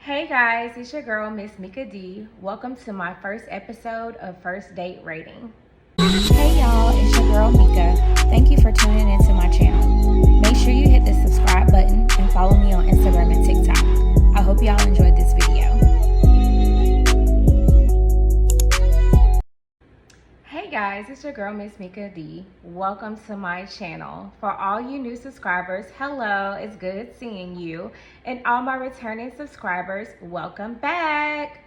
Hey guys, it's your girl, Miss Mika D. Welcome to my first episode of First Date Rating. Hey y'all, it's your girl Mika. Thank you for tuning into my channel. Make sure you hit the subscribe button and follow me on Instagram and TikTok. I hope y'all enjoyed this video. Hey guys, it's your girl, Miss Mika D. Welcome to my channel. For all you new subscribers, hello, it's good seeing you. And all my returning subscribers, welcome back.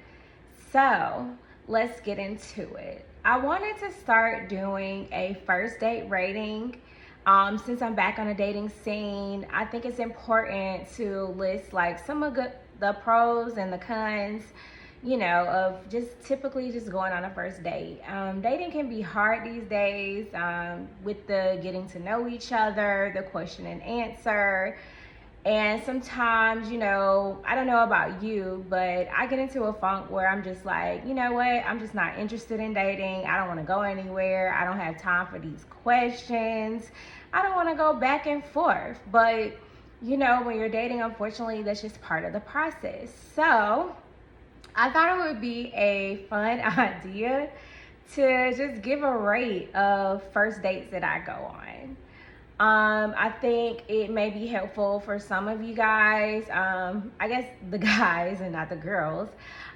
So, let's get into it. I wanted to start doing a first date rating. Since I'm back on a dating scene, I think it's important to list like some of the pros and the cons, of just typically just going on a first date. Dating can be hard these days, with the getting to know each other, the question and answer. And sometimes, I don't know about you, but I get into a funk where I'm just like, you know what? I'm just not interested in dating. I don't want to go anywhere. I don't have time for these questions. I don't want to go back and forth. But, when you're dating, unfortunately, that's just part of the process. So I thought it would be a fun idea to just give a rate of first dates that I go on. I think it may be helpful for some of you guys, I guess the guys and not the girls,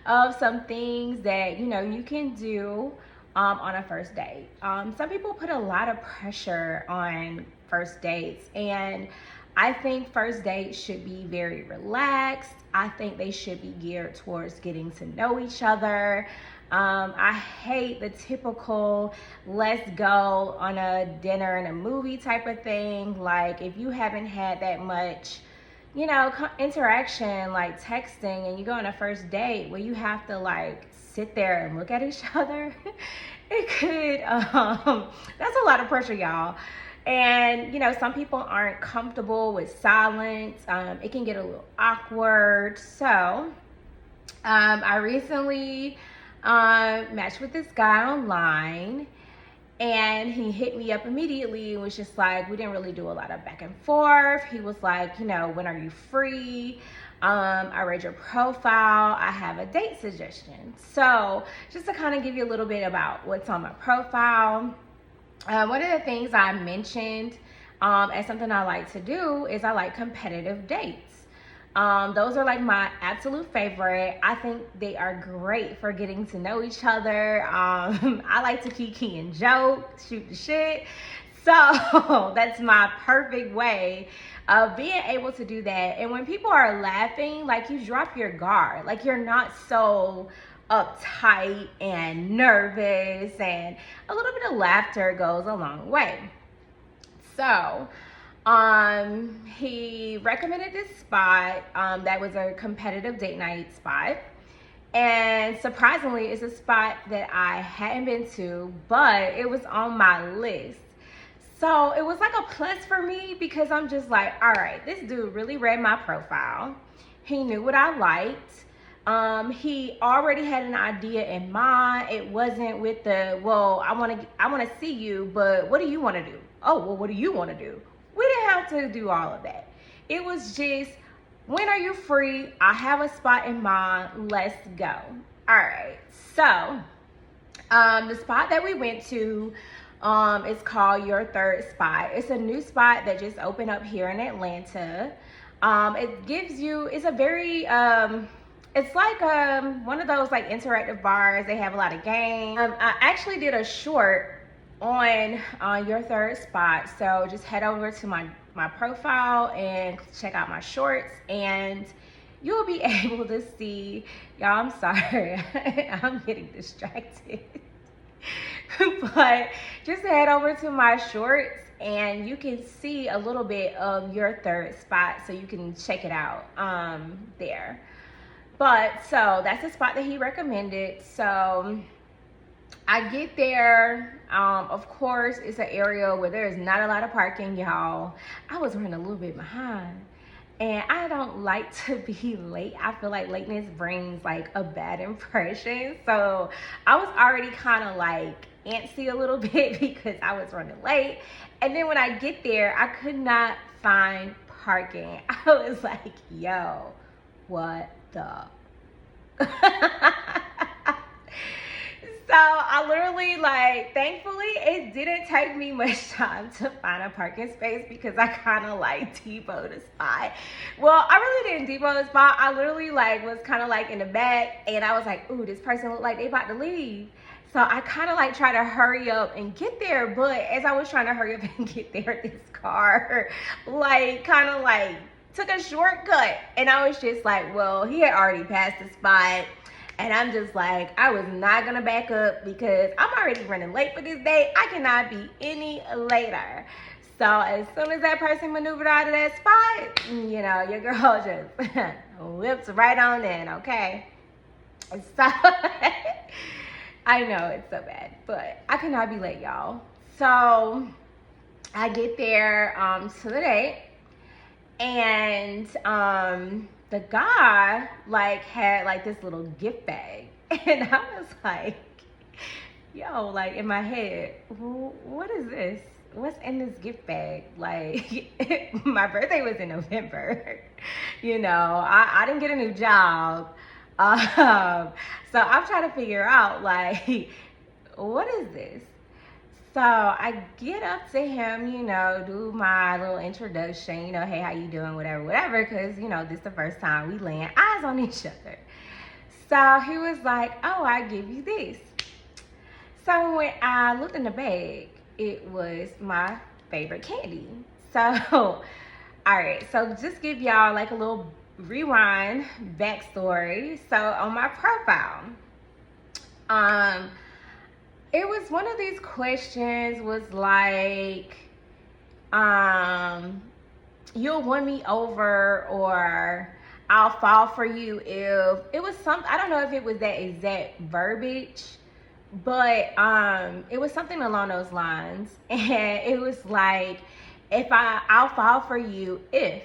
of some things that, you can do on a first date. Some people put a lot of pressure on first dates, and I think first dates should be very relaxed. I think they should be geared towards getting to know each other. I hate the typical let's go on a dinner and a movie type of thing. Like if you haven't had that much, interaction like texting, and you go on a first date where you have to like sit there and look at each other, it could, that's a lot of pressure, y'all. And, some people aren't comfortable with silence. It can get a little awkward. So, I recently matched with this guy online, and he hit me up immediately. It was just like, we didn't really do a lot of back and forth. He was like, when are you free? I read your profile. I have a date suggestion. So just to kind of give you a little bit about what's on my profile. One of the things I mentioned as something I like to do is I like competitive dates. Those are like my absolute favorite. I think they are great for getting to know each other. I like to kiki and joke, shoot the shit. So that's my perfect way of being able to do that. And when people are laughing, like you drop your guard, like you're not so uptight and nervous, and a little bit of laughter goes a long way. So he recommended this spot that was a competitive date night spot, and surprisingly it's a spot that I hadn't been to, but it was on my list. So it was like a plus for me, because I'm just like, all right, this dude really read my profile. He knew what I liked. He already had an idea in mind. It wasn't with the, well, I want to see you, but what do you want to do? Oh, well, what do you want to do? We didn't have to do all of that. It was just, when are you free? I have a spot in mind. Let's go. All right. So, the spot that we went to, is called Your Third Spot. It's a new spot that just opened up here in Atlanta. It gives you, it's a very, it's like one of those like interactive bars. They have a lot of games. I actually did a short on Your Third Spot, so just head over to my profile and check out my shorts, and you'll be able to see. Y'all, I'm sorry, I'm getting distracted. But just head over to my shorts and you can see a little bit of Your Third Spot, so you can check it out there. But so that's the spot that he recommended. So I get there. Of course, it's an area where there is not a lot of parking, y'all. I was running a little bit behind, and I don't like to be late. I feel like lateness brings like a bad impression. So I was already kind of like antsy a little bit because I was running late. And then when I get there, I could not find parking. I was like, yo, what the? So I literally, like, thankfully, it didn't take me much time to find a parking space because I kind of like T-Bowed the spot. Well, I really didn't T-Bow the spot. I literally like was kind of like in the back, and I was like, ooh, this person looked like they about to leave. So I kind of like try to hurry up and get there, but as I was trying to hurry up and get there, this car like kind of like took a shortcut, and I was just like, well, he had already passed the spot. And I'm just like, I was not going to back up because I'm already running late for this day. I cannot be any later. So as soon as that person maneuvered out of that spot, you know, your girl just whips right on in, okay? So I know it's so bad, but I could not be late, y'all. So I get there to the date, and the guy like had like this little gift bag, and I was like, yo, like in my head, what is this? What's in this gift bag? Like, my birthday was in November. You know, I didn't get a new job. So I'm trying to figure out, like, what is this? So I get up to him, you know, do my little introduction, you know, hey, how you doing, whatever, because, you know, this is the first time we laying eyes on each other. So he was like, oh, I give you this. So when I looked in the bag, it was my favorite candy. So, all right, so just give y'all like a little rewind backstory. So on my profile, it was one of these questions was like, you'll win me over, or I'll fall for you if, it was something, I don't know if it was that exact verbiage, but it was something along those lines. And it was like, I'll fall for you if.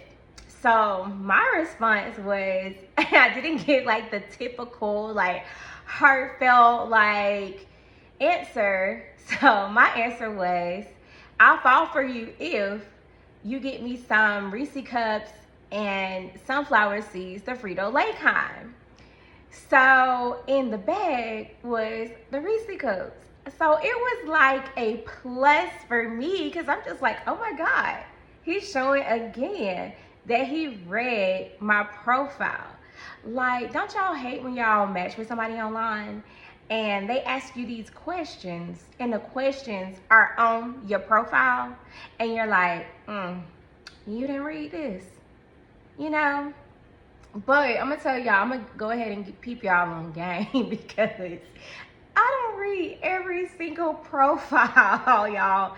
So my response was, I didn't get like the typical like heartfelt like answer. So my answer was, I'll fall for you if you get me some Reese cups and sunflower seeds, the Frito-Lay kind. So in the bag was the Reese cups. So it was like a plus for me because I'm just like, oh my God, he's showing again that he read my profile. Like, don't y'all hate when y'all match with somebody online and they ask you these questions and the questions are on your profile and you're like, you didn't read this, you know? But I'm gonna tell y'all, I'm gonna go ahead and peep y'all on game because I don't read every single profile, y'all.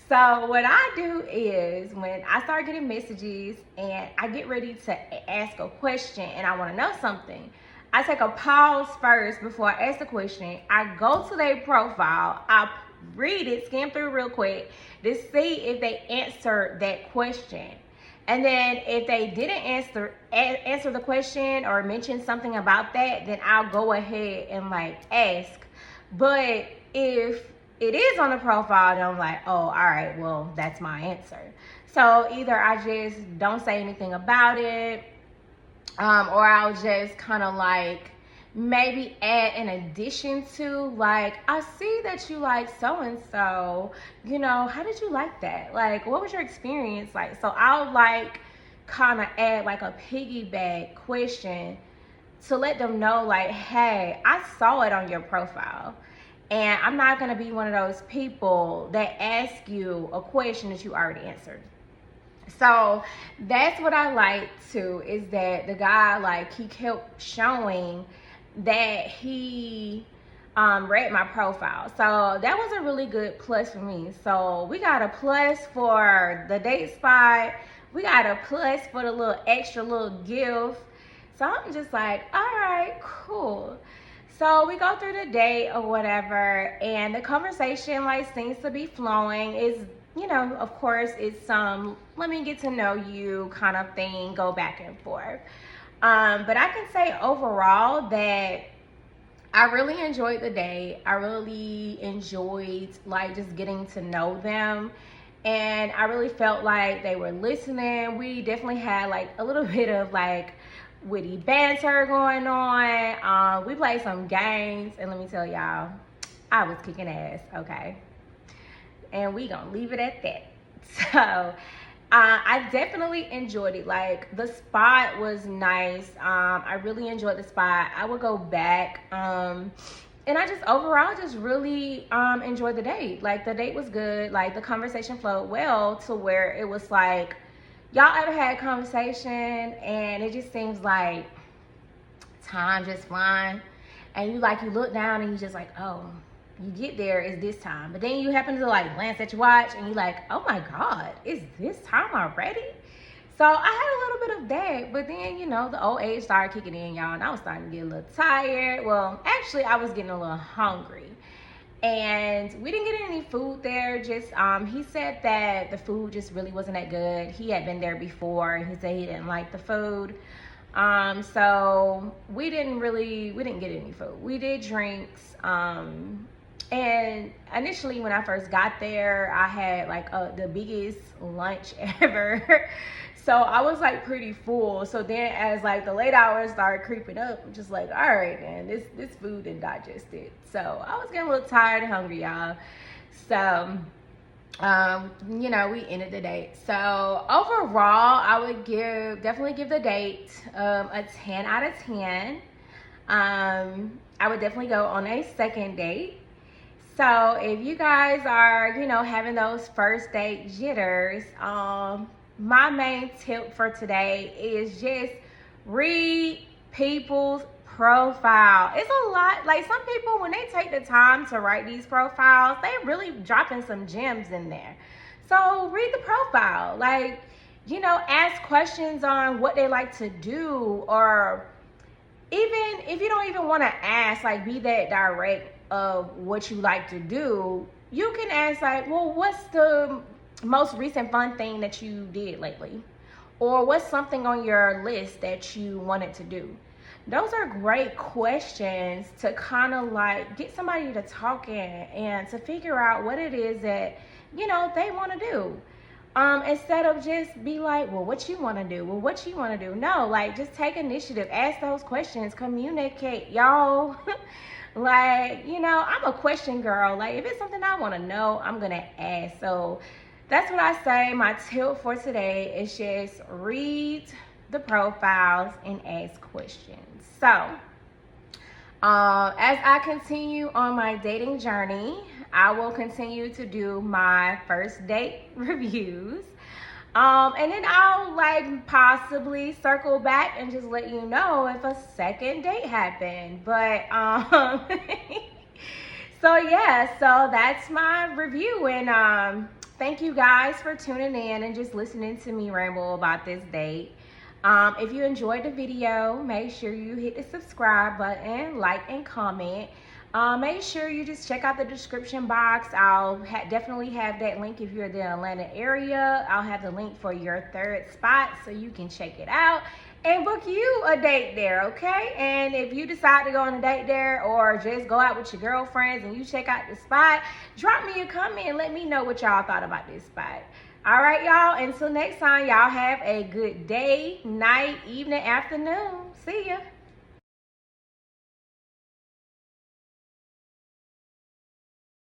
So what I do is when I start getting messages and I get ready to ask a question and I want to know something, I take a pause first before I ask the question. I go to their profile, I read it, skim through real quick to see if they answered that question. And then if they didn't answer the question or mention something about that, then I'll go ahead and like ask. But if it is on the profile, then I'm like, oh, all right, well, that's my answer. So either I just don't say anything about it, or I'll just kind of like maybe add an addition to, like, I see that you like so-and-so, you know, how did you like that? Like, what was your experience like? So I'll like kind of add like a piggyback question to let them know like, hey, I saw it on your profile. And I'm not going to be one of those people that ask you a question that you already answered. So that's what I like too, is that the guy, like, he kept showing that he read my profile. So that was a really good plus for me. So we got a plus for the date spot. We got a plus for the little extra little gift. So I'm just like, all right, cool. So we go through the day or whatever, and the conversation like seems to be flowing. Is, you know, of course, it's some let me get to know you kind of thing, go back and forth. But I can say overall that I really enjoyed the day. I really enjoyed like just getting to know them. And I really felt like they were listening. We definitely had like a little bit of like witty banter going on. We played some games, and let me tell y'all, I was kicking ass, okay? And we gonna leave it at that. So I definitely enjoyed it. Like, the spot was nice. I really enjoyed the spot. I would go back. And I just overall just really enjoyed the date. Like, the date was good. Like, the conversation flowed well to where it was like, y'all ever had a conversation and it just seems like time just flying, and you look down and you just like, oh, you get there, it's this time, but then you happen to like glance at your watch and you like, oh my god, it's this time already? So I had a little bit of that, but then, you know, the old age started kicking in, y'all, and I was starting to get a little tired. Well, actually, I was getting a little hungry. And we didn't get any food there. Just he said that the food just really wasn't that good. He had been there before, and he said he didn't like the food. So we didn't get any food. We did drinks. And initially when I first got there, I had like the biggest lunch ever. So I was like pretty full. So then as like the late hours started creeping up, I'm just like, all right, man, this food didn't digest it. So I was getting a little tired and hungry, y'all. So, you know, we ended the date. So overall, I would definitely give the date a 10 out of 10. I would definitely go on a second date. So if you guys are, you know, having those first date jitters, my main tip for today is just read people's profile. It's a lot. Like, some people, when they take the time to write these profiles, they really dropping some gems in there. So read the profile. Like, you know, ask questions on what they like to do, or even if you don't even want to ask, like, be that direct of what you like to do, you can ask like, well, what's the most recent fun thing that you did lately? Or what's something on your list that you wanted to do? Those are great questions to kind of like get somebody to talk in and to figure out what it is that, you know, they want to do. Instead of just be like, well, what you want to do? Well, what you want to do? No, like, just take initiative. Ask those questions. Communicate, y'all. Like, you know, I'm a question girl. Like, if it's something I want to know, I'm going to ask. So that's what I say. My tip for today is just read the profiles and ask questions. So, as I continue on my dating journey, I will continue to do my first date reviews. And then I'll like possibly circle back and just let you know if a second date happened. But so yeah, so that's my review, and thank you guys for tuning in and just listening to me ramble about this date. If you enjoyed the video, make sure you hit the subscribe button, like, and comment. Make sure you just check out the description box. I'll definitely have that link if you're in the Atlanta area. I'll have the link for your third spot so you can check it out and book you a date there, okay? And if you decide to go on a date there, or just go out with your girlfriends and you check out the spot, drop me a comment and let me know what y'all thought about this spot. All right, y'all, until next time, y'all have a good day, night, evening, afternoon. See ya.